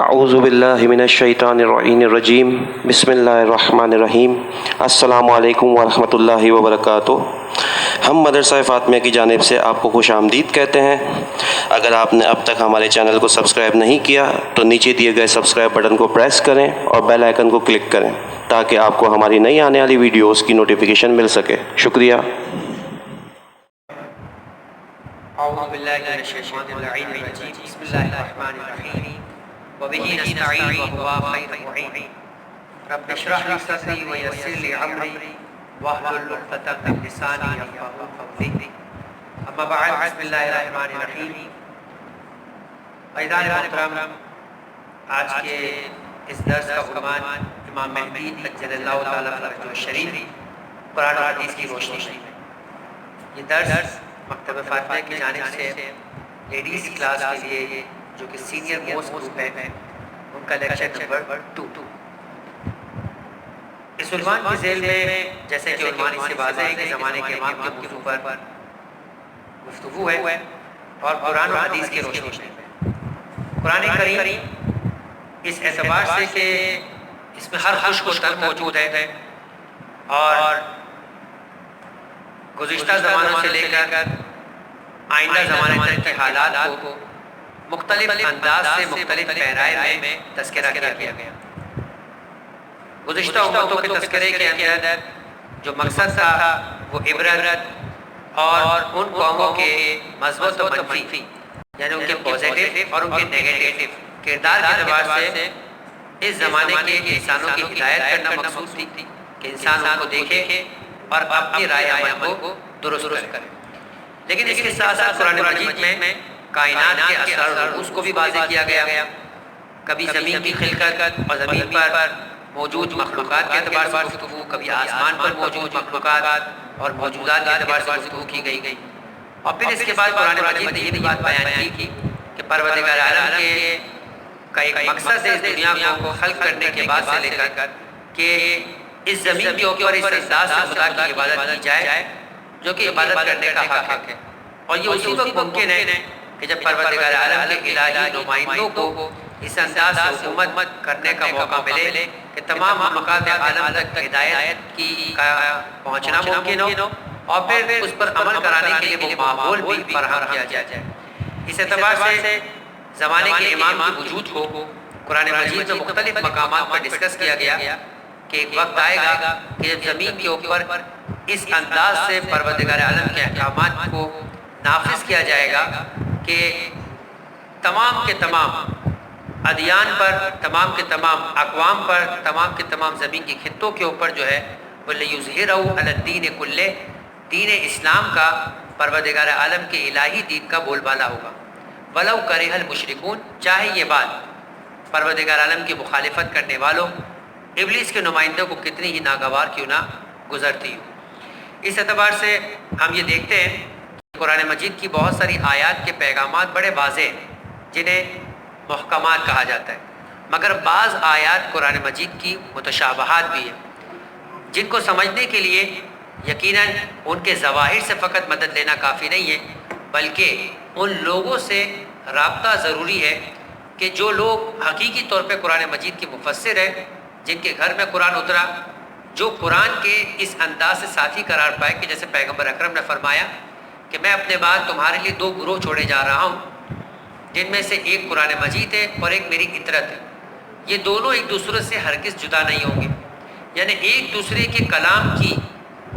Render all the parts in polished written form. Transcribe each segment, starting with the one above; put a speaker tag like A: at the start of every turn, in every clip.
A: اعوذ باللہ من الشیطان الرجیم بسم اللہ الرحمن الرحیم السلام علیکم ورحمۃ اللہ وبرکاتہ۔ ہم مدرسہ فاطمیہ کی جانب سے آپ کو خوش آمدید کہتے ہیں۔ اگر آپ نے اب تک ہمارے چینل کو سبسکرائب نہیں کیا تو نیچے دیے گئے سبسکرائب بٹن کو پریس کریں اور بیل آئیکن کو کلک کریں تاکہ آپ کو ہماری نئی آنے والی ویڈیوز کی نوٹیفیکیشن مل سکے۔ شکریہ۔
B: اعوذ باللہ من الشیطان الرجیم بسم اللہ الرحمن الرحیم وبہ نستعین وہو خیر المعین رب اشرح لی صدری ویسر لی امری واحلل عقدۃ من لسانی یفقہوا قولی۔ اما بعد، بسم اللہ الرحمن الرحیم۔ عزیزان محترم، آج کے اس درس کا عنوان امام مہدی عجل اللہ تعالیٰ فرجہ الشریف قرآن و حدیث کی روشنی میں۔ یہ درس مکتب فاطمیہ کی جانب سے لیڈیز کلاس کے لیے جو کہ سینئر موسٹ گروپ ہے ان کا لیکچر نمبر 2۔ اس عنوان کی ذیل میں جیسے کہ عنوان اس سے واضح ہے کہ زمانے کے امام کے موضوع پر گفتگو ہے اور قرآن و حدیث کی روشنی میں۔ قرآن کریم اس اعتبار سے کہ اس میں ہر خوش و تر موجود ہے اور گزشتہ زمانوں سے لے کر آئندہ زمانے تک کے حالات کو مختلف انداز سے مختلف پیرائے میں تذکرہ کیا گیا۔ گزشتہ امتوں کے تذکرے کے اندر جو مقصد تھا وہ عبرت اور ان قوموں کے مثبت و منفی یعنی ان کے پازیٹیو اور ان کے نیگیٹو کردار کے اعتبار سے اس زمانے کے انسانوں کی ہدایت کرنا مقصود تھی کہ انسان ان کو دیکھے اور اپنی رائے عمل کو درست کرے۔ لیکن اس کے ساتھ ساتھ قرآن مجید میں کائنات کے اسرار و رموز کو بھی واضح کیا گیا۔ کبھی زمین کی خلقت اور زمین پر موجود مخلوقات کے اعتبار سے گفتگو، کبھی آسمان پر موجود مخلوقات اور موجودات کے اعتبار سے گفتگو کی گئی۔ اور پھر اس کے بعد قرآن مجید نے یہ بھی بات بیان کی کہ پروردگار عالم کے کا ایک مقصد ہے اس دنیا کو خلق کرنے کے بعد سے لے کر کہ اس زمین کے اوپر اس انداز سے خدا کی عبادت کی جائے جو کہ عبادت کرنے کا حق ہے۔ اور یہ اسی وقت ممکن ہے کہ جب پروردگار عالم کے الہی نمائندوں کو اس انداز سے حکومت کرنے کا موقع ملے کہ تمام مخلوقات عالم تک ہدایت کی پہنچنا ممکن ہو اور پھر اس پر عمل کرانے کے لیے وہ ماحول بھی فراہم کیا جائے۔ اس اعتبار سے زمانے کے امام کے وجود کو قرآن مجید میں مختلف مقامات پر ڈسکس کیا گیا کہ ایک وقت آئے گا کہ جب زمین کے اوپر اس انداز سے پروردگار عالم کے احکامات کو نافذ کیا جائے گا کہ تمام کے تمام ادیان پر، تمام کے تمام اقوام پر، تمام کے تمام زمین کے خطوں کے اوپر جو ہے وہ لِیُظْہِرَهُ عَلَى الدِّینِ كُلِّهِ دین اسلام کا، پروردگار عالم کے الہی دین کا بول بالا ہوگا۔ وَلَوْ كَرِهَ الْمُشْرِكُونَ، چاہے یہ بات پروردگار عالم کی مخالفت کرنے والوں ابلیس کے نمائندوں کو کتنی ہی ناگوار کیوں نہ گزرتی ہو۔ اس اعتبار سے ہم یہ دیکھتے ہیں کہ قرآن مجید کی بہت ساری آیات کے پیغامات بڑے واضح ہیں جنہیں محکمات کہا جاتا ہے، مگر بعض آیات قرآن مجید کی متشابہات بھی ہیں جن کو سمجھنے کے لیے یقیناً ان کے ظواہر سے فقط مدد لینا کافی نہیں ہے، بلکہ ان لوگوں سے رابطہ ضروری ہے کہ جو لوگ حقیقی طور پہ قرآن مجید کے مفسر ہیں، جن کے گھر میں قرآن اترا، جو قرآن کے اس انداز سے ساتھی قرار پائے کہ جیسے پیغمبر اکرم نے فرمایا کہ میں اپنے بعد تمہارے لیے 2 گروہ چھوڑے جا رہا ہوں جن میں سے ایک قرآن مجید ہے اور ایک میری اطرت ہے۔ یہ دونوں ایک دوسرے سے ہرگز جدا نہیں ہوں گے، یعنی ایک دوسرے کے کلام کی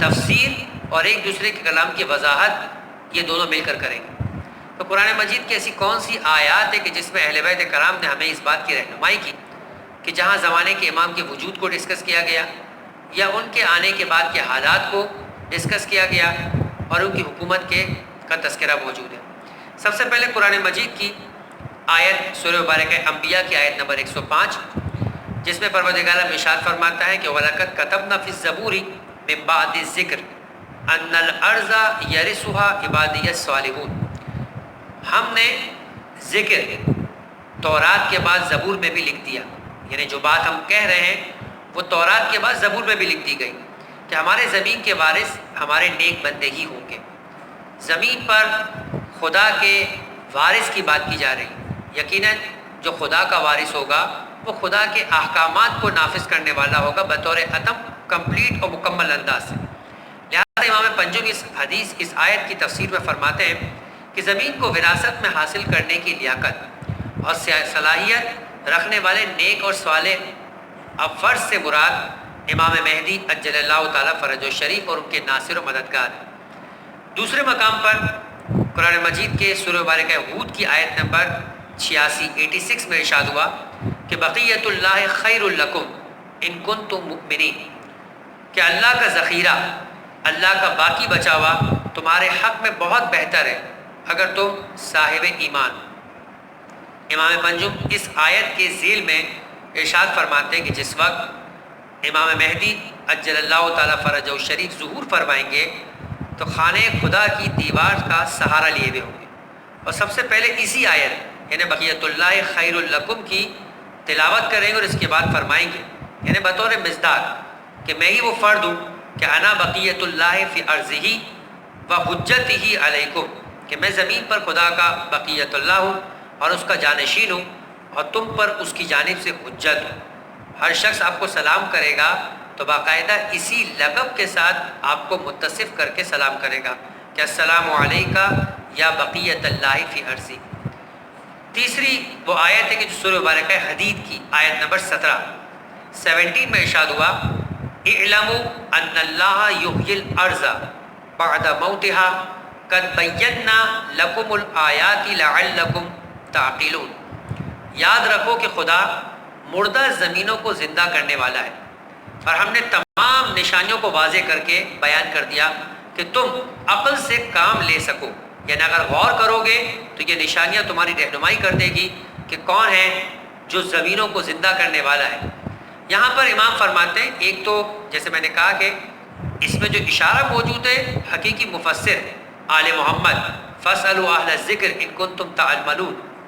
B: تفسیر اور ایک دوسرے کے کلام کی وضاحت یہ دونوں مل کر کریں گے۔ تو قرآن مجید کی ایسی کون سی آیات ہے کہ جس میں اہل بیت کرام نے ہمیں اس بات کی رہنمائی کی کہ جہاں زمانے کے امام کے وجود کو ڈسکس کیا گیا یا ان کے آنے کے بعد کے حالات کو ڈسکس کیا گیا اور ان کی حکومت کا تذکرہ موجود ہے۔ سب سے پہلے قرآن مجید کی آیت سورہ مبارکہ انبیاء کی آیت نمبر 105 جس میں پروردگار ارشاد فرماتا ہے کہ وَلَقَدْ كَتَبْنَا فِي الزَّبُورِ مِن بَعْدِ الذِّكْرِ أَنَّ الْأَرْضَ يَرِثُهَا عِبَادِيَ الصَّالِحُونَ، ہم نے ذکر تورات کے بعد زبور میں بھی لکھ دیا، یعنی جو بات ہم کہہ رہے ہیں وہ تورات کے بعد زبور میں بھی لکھ دی گئی کہ ہمارے زمین کے وارث ہمارے نیک بندے ہی ہوں گے۔ زمین پر خدا کے وارث کی بات کی جا رہی ہے۔ یقیناً جو خدا کا وارث ہوگا وہ خدا کے احکامات کو نافذ کرنے والا ہوگا بطور اتم کمپلیٹ اور مکمل انداز سے۔ لہٰذا امام پنجم اس آیت کی تفسیر میں فرماتے ہیں کہ زمین کو وراثت میں حاصل کرنے کی لیاقت اور صلاحیت رکھنے والے نیک اور صالح افراد سے مراد امام مہدی عجل اللہ تعالیٰ فرج و شریف اور ان کے ناصر و مددگار ہیں۔ دوسرے مقام پر قرآن مجید کے سورہ مبارکہ ہود کی آیت نمبر 86 میں ارشاد ہوا کہ بقیت اللہ خیر لکم ان کنتم مؤمنین، کہ اللہ کا ذخیرہ، اللہ کا باقی بچا ہوا تمہارے حق میں بہت بہتر ہے اگر تم صاحب ایمان۔ امام پنجم اس آیت کے ذیل میں ارشاد فرماتے ہیں کہ جس وقت امام مہدی عجل اللہ تعالیٰ فرجہ الشریف ظہور فرمائیں گے تو خانہ خدا کی دیوار کا سہارا لیے ہوئے ہوں گے، اور سب سے پہلے اسی آیت یعنی بقیت اللہ خیر لکم کی تلاوت کریں گے اور اس کے بعد فرمائیں گے یعنی بطور مصداق کہ میں ہی وہ فرد ہوں کہ انا بقیت اللہ فی ارضہ و حجتہ علیکم، کہ میں زمین پر خدا کا بقیت اللہ ہوں اور اس کا جانشین ہوں اور تم پر اس کی جانب سے حجت ہوں۔ ہر شخص آپ کو سلام کرے گا تو باقاعدہ اسی لقب کے ساتھ آپ کو متصف کر کے سلام کرے گا کہ السلام علیکہ یا بقیت اللہ فی ارضی۔ تیسری وہ آیت ہے کہ جو سورہ مبارکہ حدید کی آیت نمبر 17 میں ارشاد ہوا اعلموا ان اللہ یحیی الارض بعد موتها قد بینا لکم الآیات لعلکم تعقلون، یاد رکھو کہ خدا مردہ زمینوں کو زندہ کرنے والا ہے اور ہم نے تمام نشانیوں کو واضح کر کے بیان کر دیا کہ تم عقل سے کام لے سکو، یعنی اگر غور کرو گے تو یہ نشانیاں تمہاری رہنمائی کر دے گی کہ کون ہے جو زمینوں کو زندہ کرنے والا ہے۔ یہاں پر امام فرماتے ہیں ایک تو جیسے میں نے کہا کہ اس میں جو اشارہ موجود ہے حقیقی مفسر آل محمد فاسألوا اہل الذکر ان کنتم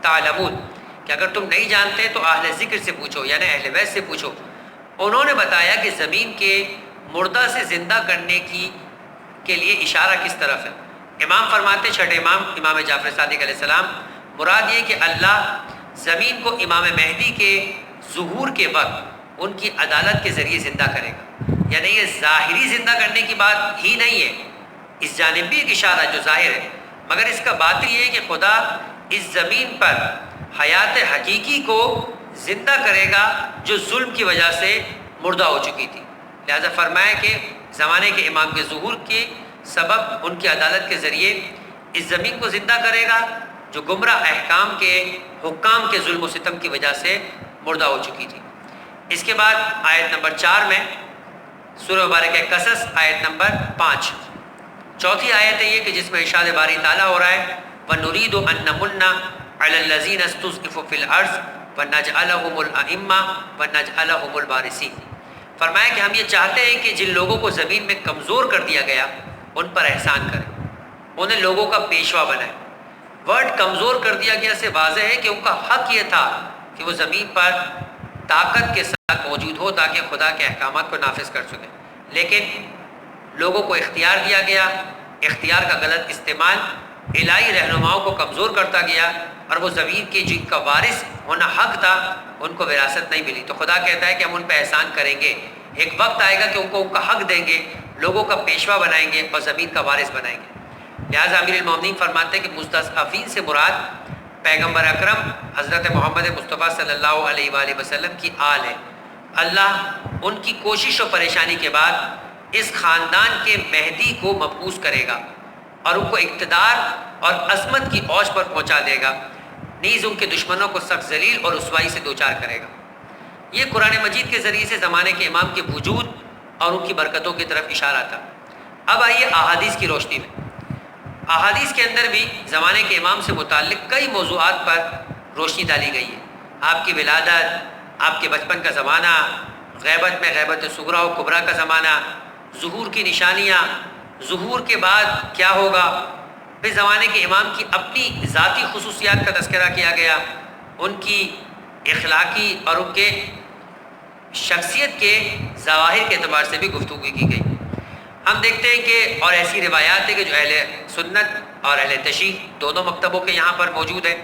B: تعلمون، کہ اگر تم نہیں جانتے تو اہل ذکر سے پوچھو یعنی اہل بیت سے پوچھو۔ انہوں نے بتایا کہ زمین کے مردہ سے زندہ کرنے کے لیے اشارہ کس طرف ہے۔ امام فرماتے چھٹے امام جعفر صادق علیہ السلام مراد یہ کہ اللہ زمین کو امام مہدی کے ظہور کے وقت ان کی عدالت کے ذریعے زندہ کرے گا، یعنی یہ ظاہری زندہ کرنے کی بات ہی نہیں ہے، اس جانب بھی ایک اشارہ جو ظاہر ہے، مگر اس کا باطن یہ ہے کہ خدا اس زمین پر حیات حقیقی کو زندہ کرے گا جو ظلم کی وجہ سے مردہ ہو چکی تھی۔ لہذا فرمایا کہ زمانے کے امام کے ظہور کے سبب ان کی عدالت کے ذریعے اس زمین کو زندہ کرے گا جو گمراہ احکام کے حکام کے ظلم و ستم کی وجہ سے مردہ ہو چکی تھی۔ اس کے بعد آیت نمبر 4 میں سورہ مبارکہ قصص آیت نمبر 5 چوتھی آیت ہے یہ کہ جس میں ارشاد باری تعالیٰ ہو رہا ہے وَنُرِيدُ أَن نَّمُنَّ عَلَى الَّذِينَ اسْتُضْعِفُوا فِي الْأَرْضِ وَنَجْعَلَهُمُ الْأَئِمَّةَ وَنَجْعَلَهُمُ الْوَارِثِينَ، فرمایا کہ ہم یہ چاہتے ہیں کہ جن لوگوں کو زمین میں کمزور کر دیا گیا ان پر احسان کریں، انہیں لوگوں کا پیشوا بنائیں۔ ورڈ کمزور کر دیا گیا سے واضح ہے کہ ان کا حق یہ تھا کہ وہ زمین پر طاقت کے ساتھ موجود ہو تاکہ خدا کے احکامات کو نافذ کر سکیں، لیکن لوگوں کو اختیار دیا گیا، اختیار کا غلط استعمال الہی رہنماؤں کو کمزور کرتا گیا اور وہ زمین کے جن کا وارث ہونا حق تھا ان کو وراثت نہیں ملی۔ تو خدا کہتا ہے کہ ہم ان پہ احسان کریں گے، ایک وقت آئے گا کہ ان کو ان کا حق دیں گے، لوگوں کا پیشوا بنائیں گے اور زمین کا وارث بنائیں گے۔ لہٰذا امیر المومنین فرماتے ہیں کہ مستضعفین سے مراد پیغمبر اکرم حضرت محمد مصطفیٰ صلی اللہ علیہ وآلہ وسلم کی آل ہے۔ اللہ ان کی کوشش و پریشانی کے بعد اس خاندان کے مہدی کو مبعوث کرے گا اور ان کو اقتدار اور عظمت کی اوج پر پہنچا دے گا، نیز ان کے دشمنوں کو سخت ذلیل اور رسوائی سے دوچار کرے گا۔ یہ قرآن مجید کے ذریعے سے زمانے کے امام کے وجود اور ان کی برکتوں کی طرف اشارہ تھا۔ اب آئیے احادیث کی روشنی میں۔ احادیث کے اندر بھی زمانے کے امام سے متعلق کئی موضوعات پر روشنی ڈالی گئی ہے۔ آپ کی ولادت، آپ کے بچپن کا زمانہ، غیبت میں غیبت صغریٰ و کبریٰ کا زمانہ، ظہور کی نشانیاں، ظہور کے بعد کیا ہوگا، پھر زمانے کے امام کی اپنی ذاتی خصوصیات کا تذکرہ کیا گیا، ان کی اخلاقی اور ان کے شخصیت کے ظواہر کے اعتبار سے بھی گفتگو کی گئی۔ ہم دیکھتے ہیں کہ اور ایسی روایات ہیں کہ جو اہل سنت اور اہل تشیع دونوں مکتبوں کے یہاں پر موجود ہیں،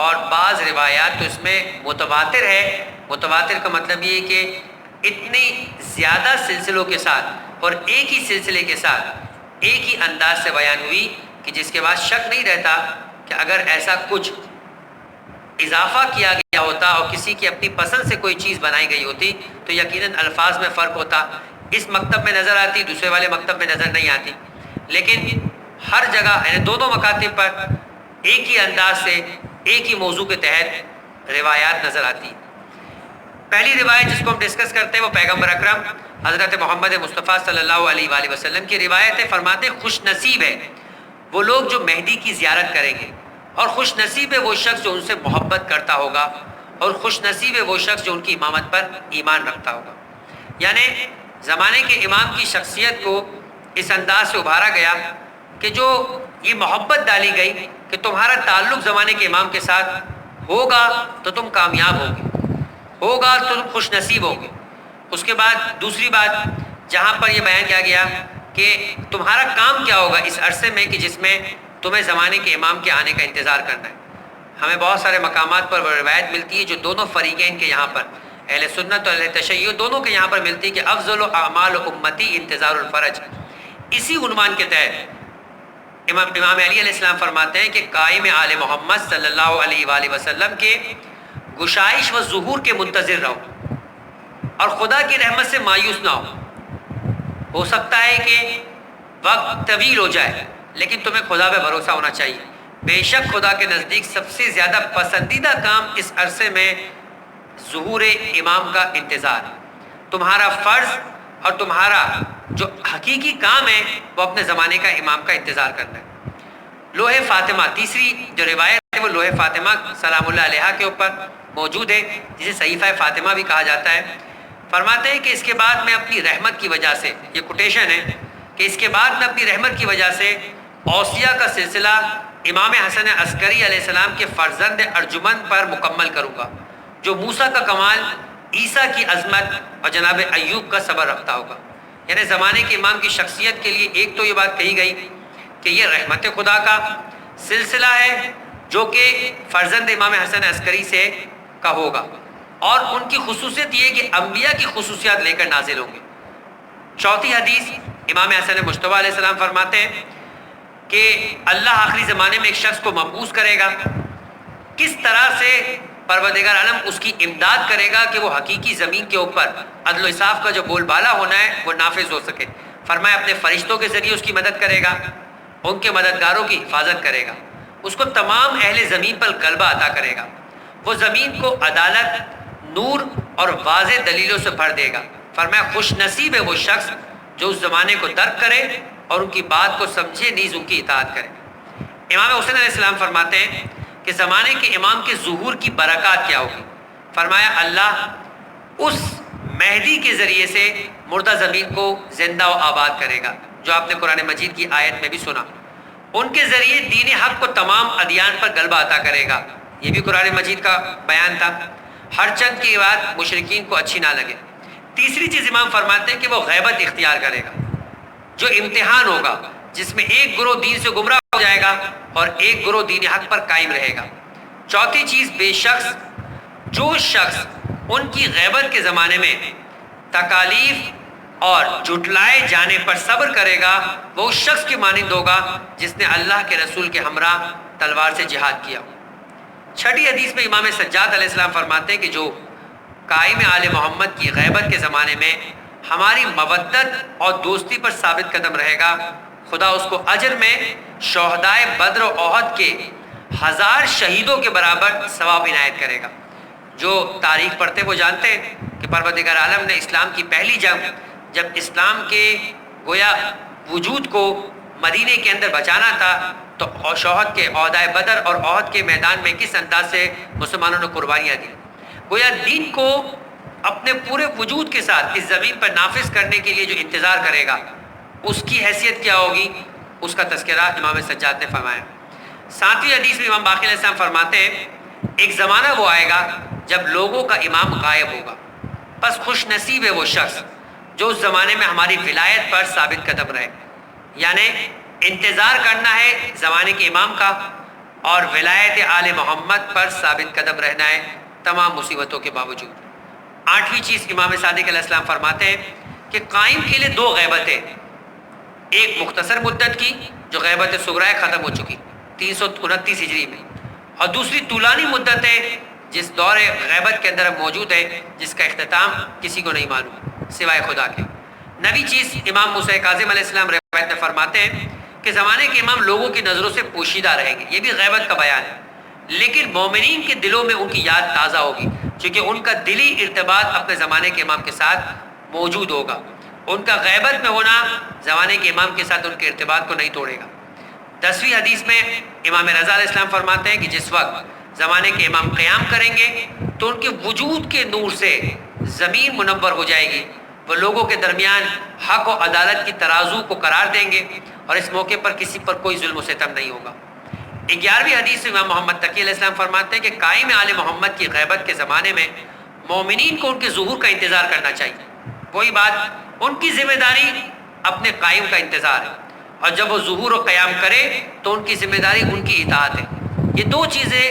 B: اور بعض روایات تو اس میں متواتر ہے۔ متواتر کا مطلب یہ ہے کہ اتنی زیادہ سلسلوں کے ساتھ اور ایک ہی سلسلے کے ساتھ ایک ہی انداز سے بیان ہوئی کہ جس کے بعد شک نہیں رہتا کہ اگر ایسا کچھ اضافہ کیا گیا ہوتا اور کسی کی اپنی پسند سے کوئی چیز بنائی گئی ہوتی تو یقیناً الفاظ میں فرق ہوتا، اس مکتب میں نظر آتی، دوسرے والے مکتب میں نظر نہیں آتی، لیکن ہر جگہ یعنی دونوں مکاتب پر ایک ہی انداز سے ایک ہی موضوع کے تحت روایات نظر آتی۔ پہلی روایت جس کو ہم ڈسکس کرتے ہیں وہ پیغمبر اکرم حضرت محمد مصطفیٰ صلی اللہ علیہ وآلہ وسلم کی روایت ہے۔ فرماتے ہیں خوش نصیب ہے وہ لوگ جو مہدی کی زیارت کریں گے، اور خوش نصیب ہے وہ شخص جو ان سے محبت کرتا ہوگا، اور خوش نصیب ہے وہ شخص جو ان کی امامت پر ایمان رکھتا ہوگا۔ یعنی زمانے کے امام کی شخصیت کو اس انداز سے ابھارا گیا کہ جو یہ محبت ڈالی گئی کہ تمہارا تعلق زمانے کے امام کے ساتھ ہوگا تو تم کامیاب ہوگے، ہوگا تو تم خوش نصیب ہوگے۔ اس کے بعد دوسری بات جہاں پر یہ بیان کیا گیا کہ تمہارا کام کیا ہوگا اس عرصے میں کہ جس میں تمہیں زمانے کے امام کے آنے کا انتظار کرنا ہے۔ ہمیں بہت سارے مقامات پر روایت ملتی ہے جو دونوں فریقین کے یہاں پر اہل سنت اور اہل تشیع دونوں کے یہاں پر ملتی ہے کہ افضل اعمال امتی انتظار الفرج۔ اسی عنوان کے تحت امام علی علیہ السلام فرماتے ہیں کہ قائم آل محمد صلی اللہ علیہ وآلہ وسلم کے گشائش و ظہور کے منتظر رہو اور خدا کی رحمت سے مایوس نہ ہو سکتا ہے کہ وقت طویل ہو جائے لیکن تمہیں خدا پہ بھروسہ ہونا چاہیے۔ بے شک خدا کے نزدیک سب سے زیادہ پسندیدہ کام اس عرصے میں ظہور امام کا انتظار۔ تمہارا فرض اور تمہارا جو حقیقی کام ہے وہ اپنے زمانے کا امام کا انتظار کرنا ہے۔ لوح فاطمہ، تیسری جو روایت ہے وہ لوح فاطمہ سلام اللہ علیہا کے اوپر موجود ہے، جسے صحیفہ فاطمہ بھی کہا جاتا ہے۔ فرماتے ہیں کہ اس کے بعد میں اپنی رحمت کی وجہ سے، یہ کوٹیشن ہے کہ اس کے بعد میں اپنی رحمت کی وجہ سے اوصیہ کا سلسلہ امام حسن عسکری علیہ السلام کے فرزند ارجمند پر مکمل کروں گا، جو موسیٰ کا کمال، عیسیٰ کی عظمت اور جناب ایوب کا صبر رکھتا ہوگا۔ یعنی زمانے کے امام کی شخصیت کے لیے ایک تو یہ بات کہی گئی کہ یہ رحمت خدا کا سلسلہ ہے جو کہ فرزند امام حسن عسکری سے کا ہوگا، اور ان کی خصوصیت یہ کہ انبیاء کی خصوصیات لے کر نازل ہوں گے۔ چوتھی حدیث امام حسن مجتبیٰ علیہ السلام فرماتے ہیں کہ اللہ آخری زمانے میں ایک شخص کو مبعوث کرے گا، کس طرح سے پروردگار عالم اس کی امداد کرے گا کہ وہ حقیقی زمین کے اوپر عدل و انصاف کا جو بول بالا ہونا ہے وہ نافذ ہو سکے۔ فرمایا اپنے فرشتوں کے ذریعے اس کی مدد کرے گا، ان کے مددگاروں کی حفاظت کرے گا، اس کو تمام اہل زمین پر غلبہ عطا کرے گا، وہ زمین کو عدالت، نور اور واضح دلیلوں سے بھر دے گا۔ فرمایا خوش نصیب ہے وہ شخص جو اس زمانے کو درک کرے اور ان کی بات کو سمجھے، نیز ان کی اطاعت کرے۔ امام حسین علیہ السلام فرماتے ہیں کہ زمانے کے امام کے ظہور کی برکات کیا ہوگی۔ فرمایا اللہ اس مہدی کے ذریعے سے مردہ زمین کو زندہ و آباد کرے گا، جو آپ نے قرآن مجید کی آیت میں بھی سنا۔ ان کے ذریعے دین حق کو تمام ادیان پر غلبہ عطا کرے گا، یہ بھی قرآن مجید کا بیان تھا۔ ہر چند کی بات مشرکین کو اچھی نہ لگے۔ تیسری چیز امام فرماتے ہیں کہ وہ غیبت اختیار کرے گا، جو امتحان ہوگا جس میں ایک گروہ دین سے گمراہ ہو جائے گا اور ایک گروہ دین حق پر قائم رہے گا۔ چوتھی چیز جو شخص ان کی غیبت کے زمانے میں تکالیف اور جھٹلائے جانے پر صبر کرے گا وہ اس شخص کی مانند ہوگا جس نے اللہ کے رسول کے ہمراہ تلوار سے جہاد کیا۔ چھٹی حدیث میں امام سجاد علیہ السلام فرماتے ہیں کہ جو قائم آل محمد کی غیبت کے زمانے میں ہماری مودت اور دوستی پر ثابت قدم رہے گا، خدا اس کو اجر میں شہدائے بدر و احد کے 1000 شہیدوں کے برابر ثواب عنایت کرے گا۔ جو تاریخ پڑھتے وہ جانتے ہیں کہ پروردگار عالم نے اسلام کی پہلی جنگ، جب اسلام کے گویا وجود کو مدینے کے اندر بچانا تھا، تو شہد کے عہدۂ بدر اور احد کے میدان میں کس انداز سے مسلمانوں نے قربانیاں دی۔ گویا دین کو اپنے پورے وجود کے ساتھ اس زمین پر نافذ کرنے کے لیے جو انتظار کرے گا اس کی حیثیت کیا ہوگی، اس کا تذکرہ امام سجاد نے فرمایا۔ 7ویں حدیث میں امام باقر علیہ السلام فرماتے ہیں ایک زمانہ وہ آئے گا جب لوگوں کا امام غائب ہوگا، بس خوش نصیب ہے وہ شخص جو اس زمانے میں ہماری ولایت پر ثابت قدم رہے۔ یعنی انتظار کرنا ہے زمانے کے امام کا، اور ولایت آل محمد پر ثابت قدم رہنا ہے تمام مصیبتوں کے باوجود۔ 8ویں چیز امام صادق علیہ السلام فرماتے ہیں کہ قائم کے لیے 2 غیبتیں، ایک مختصر مدت کی جو غیبت صغرا ختم ہو چکی 329 ہجری میں، اور دوسری طولانی مدت ہے جس دور غیبت کے اندر موجود ہے، جس کا اختتام کسی کو نہیں معلوم سوائے خدا کے۔ 9ویں چیز امام موسیٰ کاظم علیہ السلام روایت میں فرماتے ہیں کہ زمانے کے امام لوگوں کی نظروں سے پوشیدہ رہیں گے، یہ بھی غیبت کا بیان ہے، لیکن مومنین کے دلوں میں ان کی یاد تازہ ہوگی، کیونکہ ان کا دلی ارتباط اپنے زمانے کے امام کے ساتھ موجود ہوگا۔ ان کا غیبت میں ہونا زمانے کے امام کے ساتھ ان کے ارتباط کو نہیں توڑے گا۔ 10ویں حدیث میں امام رضا علیہ السلام فرماتے ہیں کہ جس وقت زمانے کے امام قیام کریں گے تو ان کے وجود کے نور سے زمین منور ہو جائے گی، وہ لوگوں کے درمیان حق و عدالت کی ترازو کو قرار دیں گے، اور اس موقع پر کسی پر کوئی ظلم و ستم نہیں ہوگا۔ 11ویں حدیث میں امام محمد تقی علیہ السلام فرماتے ہیں کہ قائم آل محمد کی غیبت کے زمانے میں مومنین کو ان کے ظہور کا انتظار کرنا چاہیے۔ وہی بات، ان کی ذمہ داری اپنے قائم کا انتظار ہے، اور جب وہ ظہور و قیام کرے تو ان کی ذمہ داری ان کی اطاعت ہے۔ یہ 2 چیزیں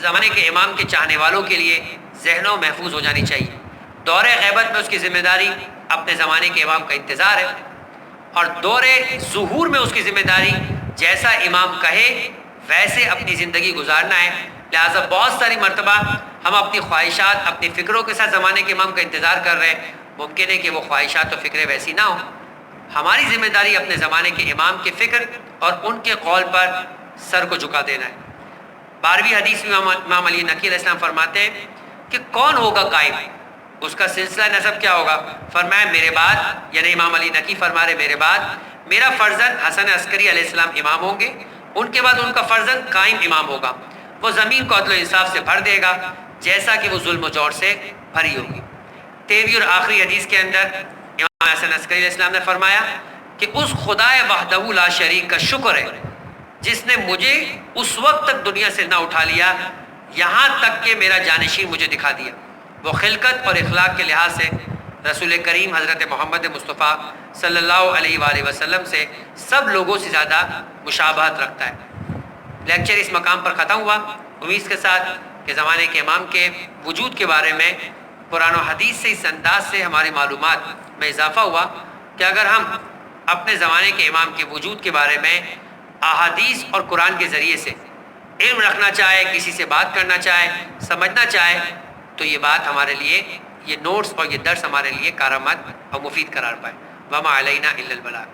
B: زمانے کے امام کے چاہنے والوں کے لیے ذہنوں محفوظ ہو جانی چاہیے۔ دور غیبت میں اس کی ذمہ داری اپنے زمانے کے امام کا انتظار ہے، اور دور ظہور میں اس کی ذمہ داری جیسا امام کہے ویسے اپنی زندگی گزارنا ہے۔ لہٰذا بہت ساری مرتبہ ہم اپنی خواہشات، اپنی فکروں کے ساتھ زمانے کے امام کا انتظار کر رہے ہیں، ممکن ہے کہ وہ خواہشات و فکریں ویسی نہ ہوں۔ ہماری ذمہ داری اپنے زمانے کے امام کی فکر اور ان کے قول پر سر کو جھکا دینا ہے۔ 12ویں حدیث میں امام علی نقی علیہ السلام فرماتے ہیں کہ کون ہوگا قائم، اس کا سلسلہ نسب کیا ہوگا؟ فرمایا میرے بعد، یعنی امام علی نقی فرما رہے میرے بعد میرا فرزند حسن عسکری علیہ السلام امام ہوں گے، ان کے بعد ان کا فرزند قائم امام ہوگا، وہ زمین کو عدل و انصاف سے بھر دے گا جیسا کہ وہ ظلم و جور سے بھری ہوگی۔ 13ویں اور آخری حدیث کے اندر امام حسن عسکری علیہ السلام نے فرمایا کہ اس خدا وحدہ لا شریک کا شکر ہے جس نے مجھے اس وقت تک دنیا سے نہ اٹھا لیا یہاں تک کہ میرا جانشین مجھے دکھا دیا۔ وہ خلقت اور اخلاق کے لحاظ سے رسول کریم حضرت محمد مصطفیٰ صلی اللہ علیہ وآلہ وسلم سے سب لوگوں سے زیادہ مشابہت رکھتا ہے۔ لیکچر اس مقام پر ختم ہوا، امید کے ساتھ کہ زمانے کے امام کے وجود کے بارے میں قرآن و حدیث سے اس انداز سے ہماری معلومات میں اضافہ ہوا کہ اگر ہم اپنے زمانے کے امام کے وجود کے بارے میں احادیث اور قرآن کے ذریعے سے علم رکھنا چاہے، کسی سے بات کرنا چاہے، سمجھنا چاہے، تو یہ بات ہمارے لیے، یہ نوٹس اور یہ درس ہمارے لیے کارآمد اور مفید قرار پائے۔ وما علینا الا البلاغ۔